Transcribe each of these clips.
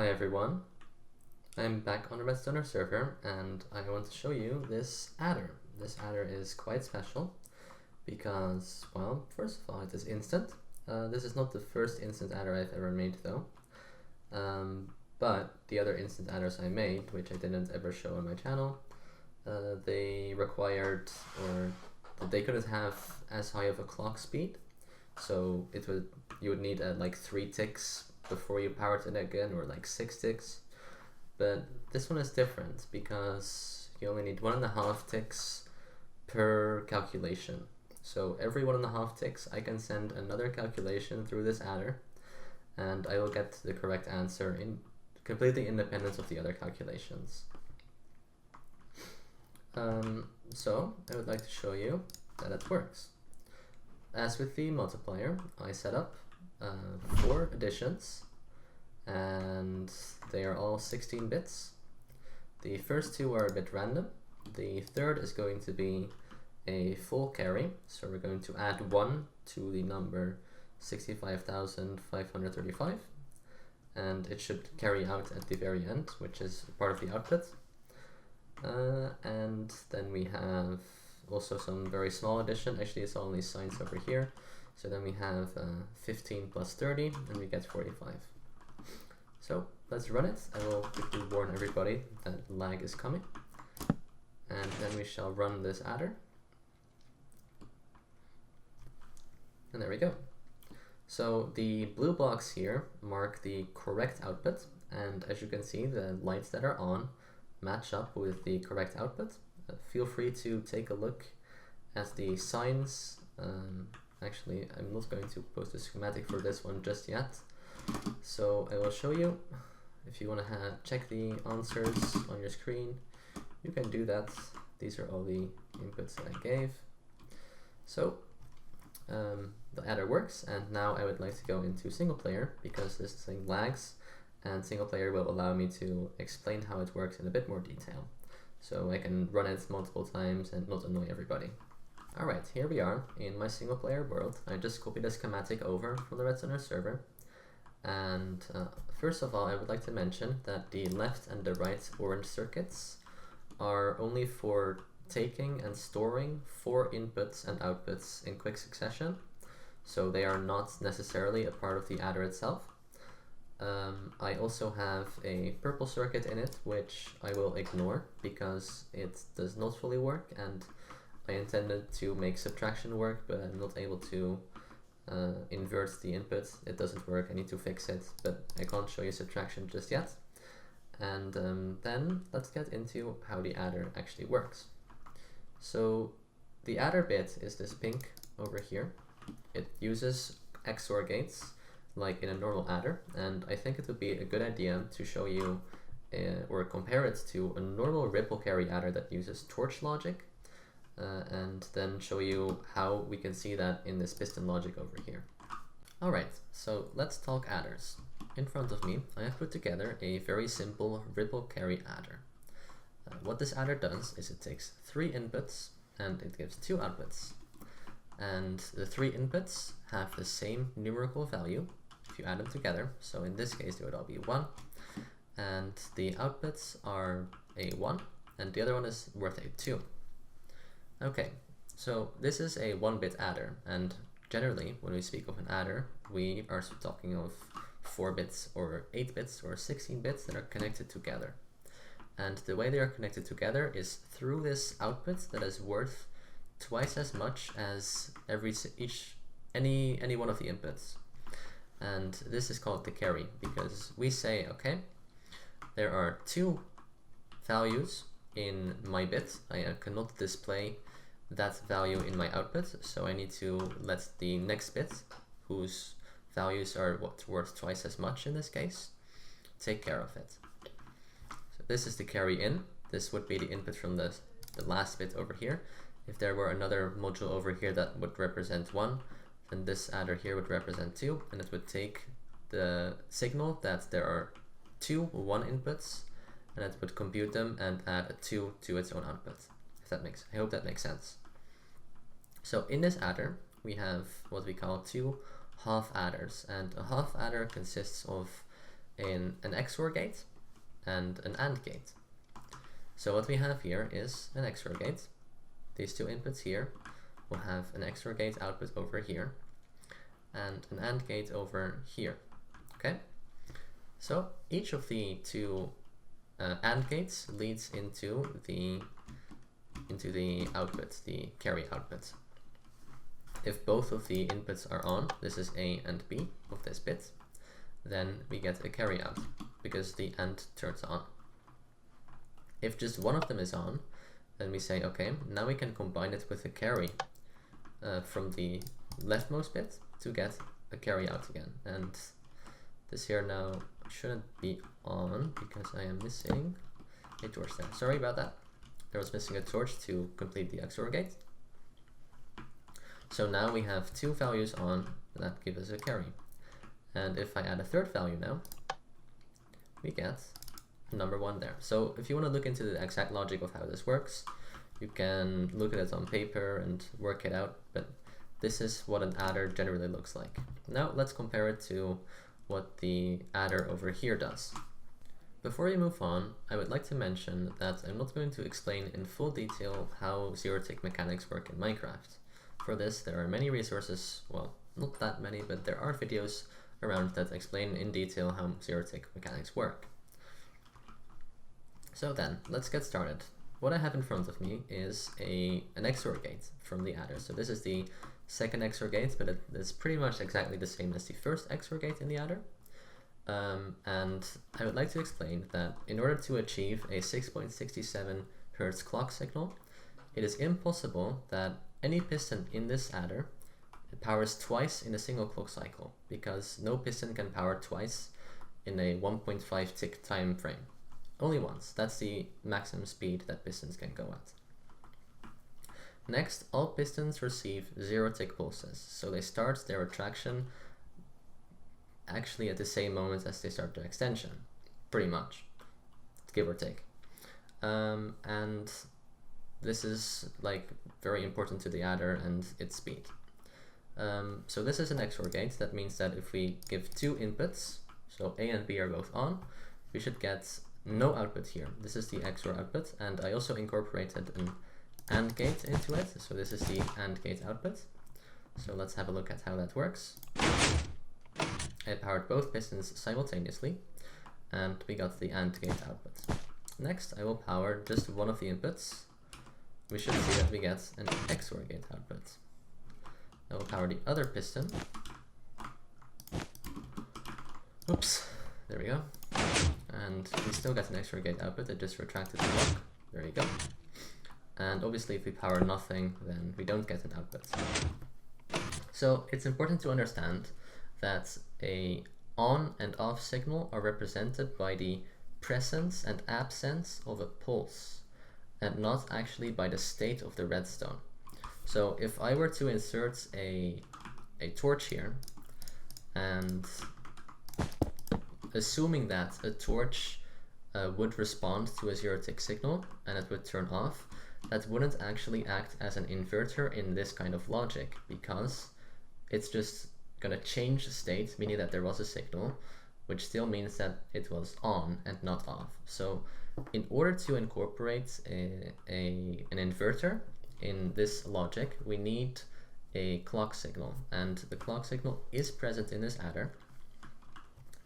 Hi everyone, I'm back on the Redstoner server and I want to show you this adder. This adder is quite special because, well, first of all, it is instant. This is not the first instant adder I've ever made though, but the other instant adders I made, which I didn't ever show on my channel, they required, or they couldn't have as high of a clock speed, so you would need like 3 ticks before you power it again, or like 6 ticks. But this one is different because you only need 1.5 ticks per calculation. So every 1.5 ticks I can send another calculation through this adder and I will get the correct answer completely independent of the other calculations. So I would like to show you that it works. As with the multiplier, I set up 4 additions and they are all 16 bits. The first 2 are a bit random. The third is going to be a full carry, so we're going to add 1 to the number 65,535 and it should carry out at the very end, which is part of the output. And then we have also some very small addition. Actually, it's only signs over here. So then we have 15 plus 30 and we get 45. So let's run it. I will quickly warn everybody that lag is coming. And then we shall run this adder. And there we go. So the blue blocks here mark the correct output. And as you can see, the lights that are on match up with the correct output. Feel free to take a look at the signs. Actually, I'm not going to post a schematic for this one just yet. So I will show you. If you want to check the answers on your screen, you can do that. These are all the inputs that I gave. So the adder works, and now I would like to go into single player because this thing lags, and single player will allow me to explain how it works in a bit more detail. So I can run it multiple times and not annoy everybody. Alright, here we are in my single player world. I just copied a schematic over from the Redstoner server. And first of all, I would like to mention that the left and the right orange circuits are only for taking and storing 4 inputs and outputs in quick succession. So they are not necessarily a part of the adder itself. I also have a purple circuit in it, which I will ignore because it does not fully work, and I intended to make subtraction work, but I'm not able to invert the input. It doesn't work, I need to fix it, but I can't show you subtraction just yet. And then let's get into how the adder actually works. So the adder bit is this pink over here. It uses XOR gates like in a normal adder, and I think it would be a good idea to show you or compare it to a normal ripple carry adder that uses torch logic, and then show you how we can see that in this piston logic over here. Alright, so let's talk adders. In front of me I have put together a very simple ripple carry adder. What this adder does is it takes 3 inputs and it gives 2 outputs. And the 3 inputs have the same numerical value if you add them together. So in this case they would all be 1. And the outputs are a 1 and the other one is worth a 2. Okay, so this is a 1-bit adder, and generally when we speak of an adder we are talking of 4 bits or 8 bits or 16 bits that are connected together. And the way they are connected together is through this output that is worth twice as much as any one of the inputs. And this is called the carry, because we say, okay, there are 2 values in my bit. I cannot display that value in my output, so I need to let the next bit, whose values are worth twice as much in this case, take care of it. So this is the carry in. This would be the input from the last bit over here. If there were another module over here that would represent 1, then this adder here would represent 2, and it would take the signal that there are 2 1 inputs, and it would compute them and add a 2 to its own output. I hope that makes sense. So in this adder we have what we call 2 half adders, and a half adder consists of an XOR gate and an AND gate. So what we have here is an XOR gate. These two inputs here will have an XOR gate output over here and an AND gate over here. Okay? So each of the two AND gates leads into the output, the carry output. If both of the inputs are on, this is A and B of this bit, then we get a carry out because the AND turns on. If just one of them is on, then we say, okay, now we can combine it with a carry from the leftmost bit to get a carry out again. And this here now shouldn't be on because I am missing a torch there. Sorry about that. There was missing a torch to complete the XOR gate. So now we have two values on that give us a carry. And if I add a third value now, we get number 1 there. So if you want to look into the exact logic of how this works, you can look at it on paper and work it out, but this is what an adder generally looks like. Now let's compare it to what the adder over here does. Before we move on, I would like to mention that I'm not going to explain in full detail how zero-tick mechanics work in Minecraft. For this, there are many resources, well, not that many, but there are videos around that explain in detail how zero-tick mechanics work. So then, let's get started. What I have in front of me is an XOR gate from the adder. So this is the second XOR gate, but it's pretty much exactly the same as the first XOR gate in the adder. And I would like to explain that in order to achieve a 6.67 Hz clock signal, it is impossible that any piston in this adder powers twice in a single clock cycle, because no piston can power twice in a 1.5 tick time frame. Only once. That's the maximum speed that pistons can go at. Next, all pistons receive zero-tick pulses, so they start their retraction actually at the same moment as they start their extension, pretty much, give or take. And this is like very important to the adder and its speed. So this is an XOR gate. That means that if we give two inputs, so A and B are both on, we should get no output here. This is the XOR output, and I also incorporated an AND gate into it. So this is the AND gate output. So let's have a look at how that works. I powered both pistons simultaneously, and we got the AND gate output. Next, I will power just one of the inputs. We should see that we get an XOR gate output. I will power the other piston. Oops, there we go. And we still get an XOR gate output. It just retracted the block. There you go. And obviously if we power nothing, then we don't get an output. So it's important to understand that a on and off signal are represented by the presence and absence of a pulse, and not actually by the state of the redstone. So if I were to insert a torch here, and assuming that a torch would respond to a zero-tick signal and it would turn off, that wouldn't actually act as an inverter in this kind of logic, because it's just going to change the state, meaning that there was a signal, which still means that it was on and not off. So in order to incorporate an inverter in this logic, we need a clock signal, and the clock signal is present in this adder.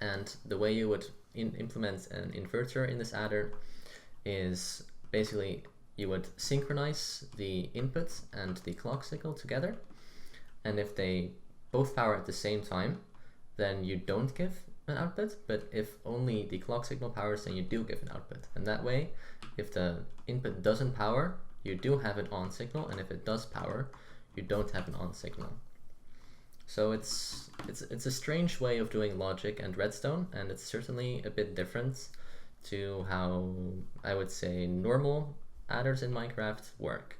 And the way you would implement an inverter in this adder is basically you would synchronize the input and the clock signal together, and if they both power at the same time, then you don't give an output, but if only the clock signal powers, then you do give an output. And that way, if the input doesn't power, you do have an on signal, and if it does power, you don't have an on signal. So it's a strange way of doing logic and redstone, and it's certainly a bit different to how I would say normal adders in Minecraft work.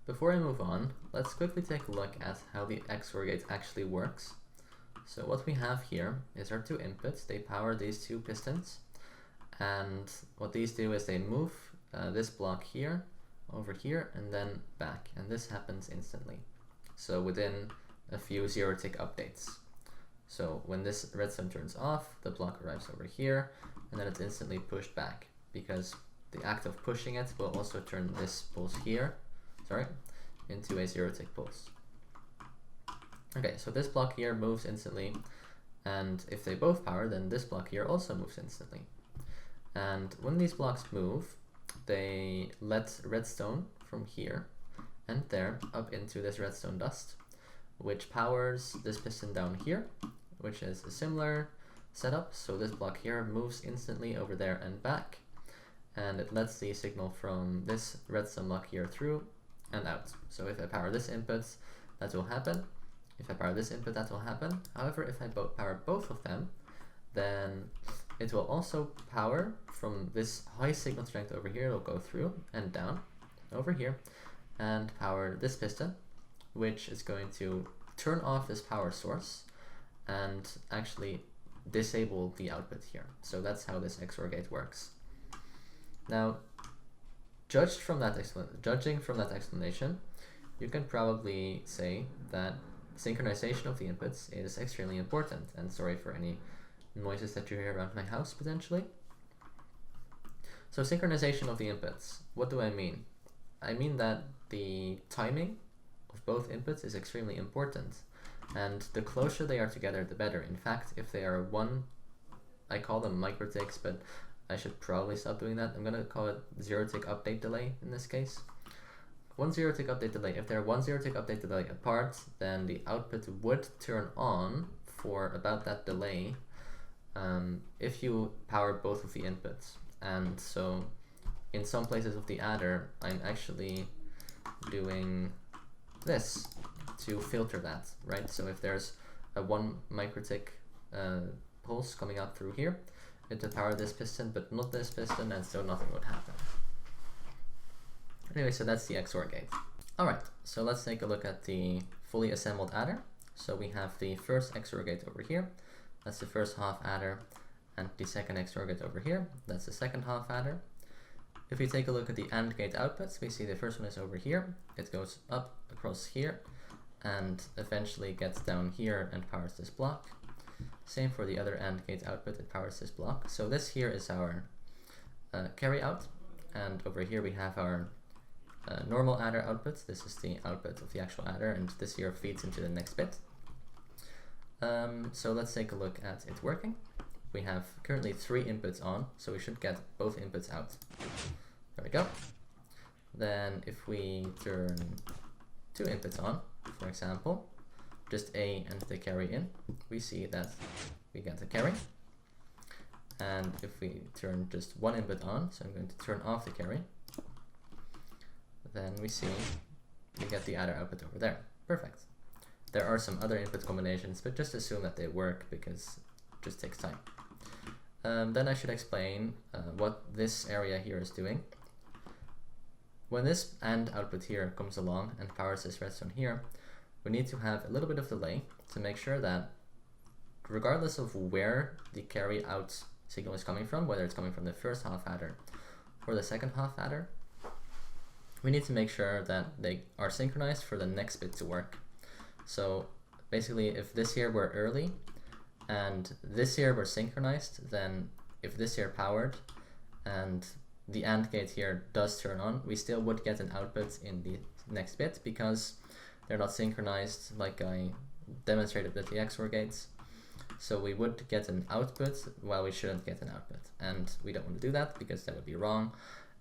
Before I move on, let's quickly take a look at how the XOR gate actually works. So what we have here is our two inputs. They power these two pistons, and what these do is they move this block here, over here, and then back, and this happens instantly. So within a few zero-tick updates. So when this redstone turns off, the block arrives over here, and then it's instantly pushed back, because the act of pushing it will also turn this pulse here, into a 0 tick pulse. Okay, so this block here moves instantly, and if they both power, then this block here also moves instantly. And when these blocks move, they let redstone from here and there up into this redstone dust, which powers this piston down here, which is a similar setup. So this block here moves instantly over there and back, and it lets the signal from this redstone block here through and out. So if I power this input, that will happen. If I power this input, that will happen. However, if I power both of them, then it will also power from this high signal strength over here. It'll go through and down over here and power this piston, which is going to turn off this power source and actually disable the output here. So that's how this XOR gate works. Now, judging from that explanation, you can probably say that synchronization of the inputs is extremely important, and sorry for any noises that you hear around my house potentially. So synchronization of the inputs, what do I mean? I mean that the timing of both inputs is extremely important, and the closer they are together, the better. In fact, if they are one, I call them microticks, but I should probably stop doing that. I'm gonna call it 0 tick update delay in this case. 1 0 tick update delay. If they're 1 0 tick update delay apart, then the output would turn on for about that delay if you power both of the inputs. And so in some places of the adder, I'm actually doing this to filter that, right? So if there's a 1 microtick pulse coming out through here, it would power this piston, but not this piston, and so nothing would happen. Anyway, so that's the XOR gate. Alright, so let's take a look at the fully assembled adder. So we have the first XOR gate over here. That's the first half adder, and the second XOR gate over here. That's the second half adder. If we take a look at the AND gate outputs, we see the first one is over here. It goes up across here and eventually gets down here and powers this block. Same for the other AND gate output, it powers this block. So this here is our carry out, and over here we have our normal adder output. This is the output of the actual adder, and this here feeds into the next bit. So let's take a look at it working. We have currently 3 inputs on, so we should get both inputs out. There we go. Then if we turn 2 inputs on, for example, just A and the carry in, we see that we get a carry. And if we turn just 1 input on, so I'm going to turn off the carry, then we see we get the adder output over there. Perfect. There are some other input combinations, but just assume that they work because it just takes time. Then I should explain what this area here is doing. When this AND output here comes along and powers this redstone here, we need to have a little bit of delay to make sure that regardless of where the carry out signal is coming from, whether it's coming from the first half adder or the second half adder, we need to make sure that they are synchronized for the next bit to work. So basically, if this here were early and this here were synchronized, then if this here powered and the AND gate here does turn on, we still would get an output in the next bit because they're not synchronized like I demonstrated with the XOR gates. So we would get an output while we shouldn't get an output. And we don't want to do that because that would be wrong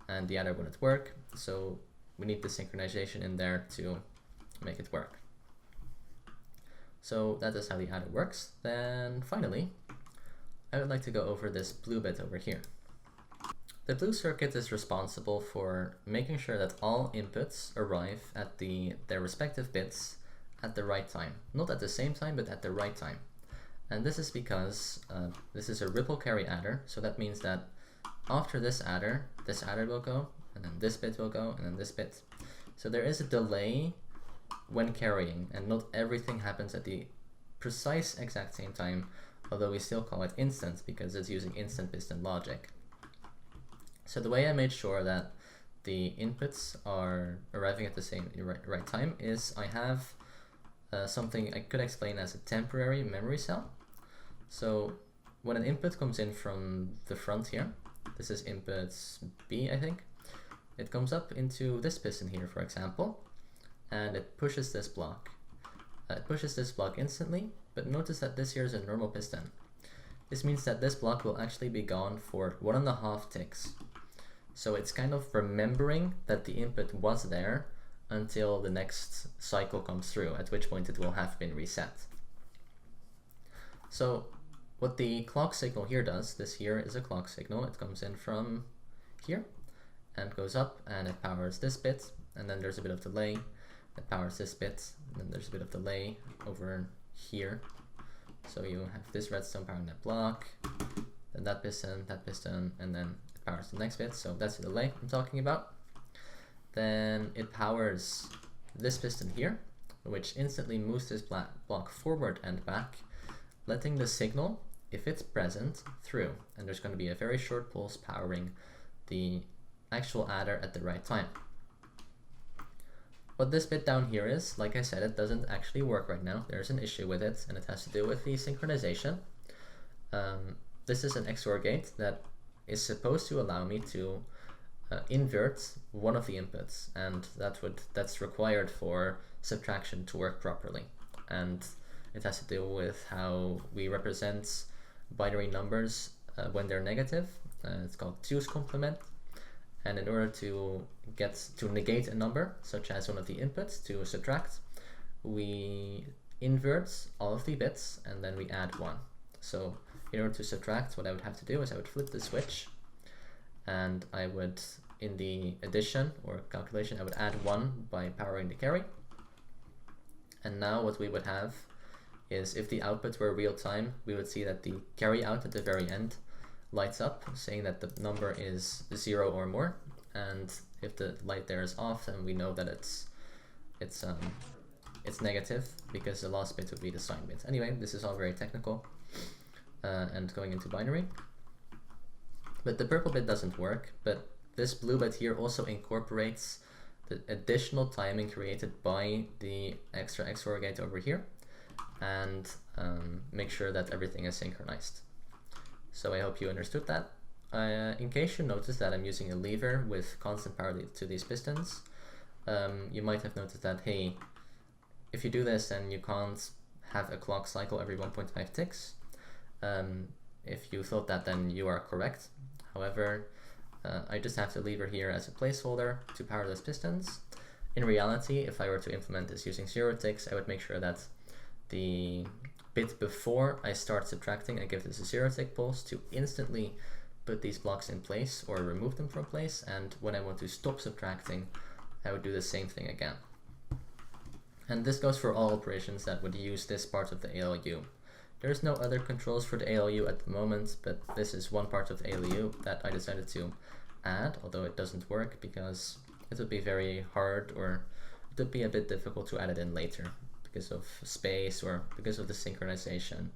and the adder wouldn't work. So we need the synchronization in there to make it work. So that is how the adder works. Then finally, I would like to go over this blue bit over here. The blue circuit is responsible for making sure that all inputs arrive at their respective bits at the right time. Not at the same time, but at the right time. And this is because this is a ripple carry adder, so that means that after this adder will go, and then this bit will go, and then this bit. So there is a delay when carrying, and not everything happens at the precise exact same time, although we still call it instant because it's using instant piston logic. So the way I made sure that the inputs are arriving at the same right time is I have something I could explain as a temporary memory cell. So when an input comes in from the front here, this is input B, I think, it comes up into this piston here, for example, and it pushes this block. It pushes this block instantly, but notice that this here is a normal piston. This means that this block will actually be gone for 1.5 ticks. So it's kind of remembering that the input was there until the next cycle comes through, at which point it will have been reset. So what the clock signal here does, this here is a clock signal, it comes in from here and goes up and it powers this bit, and then there's a bit of delay, it powers this bit, and then there's a bit of delay over here. So you have this redstone powering that block, then that piston, and then it powers the next bit. So that's the delay I'm talking about. Then it powers this piston here, which instantly moves this block forward and back, letting the signal, if it's present, through. And there's going to be a very short pulse powering the actual adder at the right time. What this bit down here is, like I said, it doesn't actually work right now. There's an issue with it, and it has to do with the synchronization. This is an XOR gate that is supposed to allow me to invert one of the inputs, and that's required for subtraction to work properly. And it has to do with how we represent binary numbers when they're negative. It's called 2's complement. And in order to negate a number, such as one of the inputs, to subtract, we invert all of the bits and then we add 1. So in order to subtract, what I would have to do is I would flip the switch, and I would, in the addition or calculation, I would add 1 by powering the carry. And now what we would have is, if the output were real time, we would see that the carry out at the very end lights up, saying that the number is 0 or more, and if the light there is off, then we know that it's negative, because the last bit would be the sign bit. Anyway, this is all very technical and going into binary. But the purple bit doesn't work, but this blue bit here also incorporates the additional timing created by the extra XOR gate over here, and make sure that everything is synchronized. So I hope you understood that. In case you noticed that I'm using a lever with constant power to these pistons, you might have noticed that, hey, if you do this, then you can't have a clock cycle every 1.5 ticks. If you thought that, then you are correct. However, I just have the lever here as a placeholder to power those pistons. In reality, if I were to implement this using 0 ticks, I would make sure that the bit before I start subtracting, I give this a 0 tick pulse to instantly put these blocks in place or remove them from place, and when I want to stop subtracting, I would do the same thing again. And this goes for all operations that would use this part of the ALU. There's no other controls for the ALU at the moment, but this is one part of the ALU that I decided to add, although it doesn't work because it would be very hard, or it would be a bit difficult to add it in later because of space or because of the synchronization.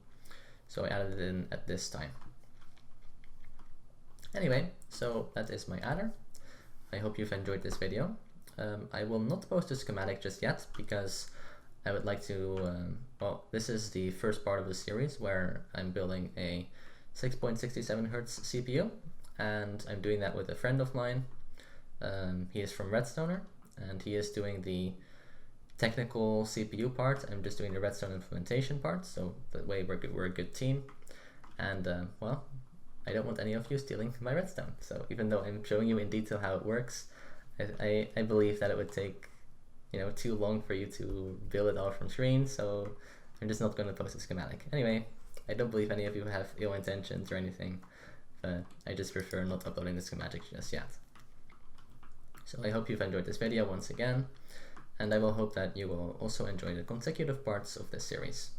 So I added it in at this time. Anyway, so that is my adder. I hope you've enjoyed this video. I will not post a schematic just yet because I would like to, well, this is the first part of the series where I'm building a 6.67 Hz CPU, and I'm doing that with a friend of mine. He is from Redstoner, and he is doing the technical CPU part. I'm just doing the Redstone implementation part, so that way we're a good team. And well, I don't want any of you stealing my redstone. So even though I'm showing you in detail how it works, I believe that it would take, you know, too long for you to build it all from screen, so I'm just not going to post a schematic. Anyway, I don't believe any of you have ill intentions or anything, but I just prefer not uploading the schematic just yet. So I hope you've enjoyed this video once again, and I will hope that you will also enjoy the consecutive parts of this series.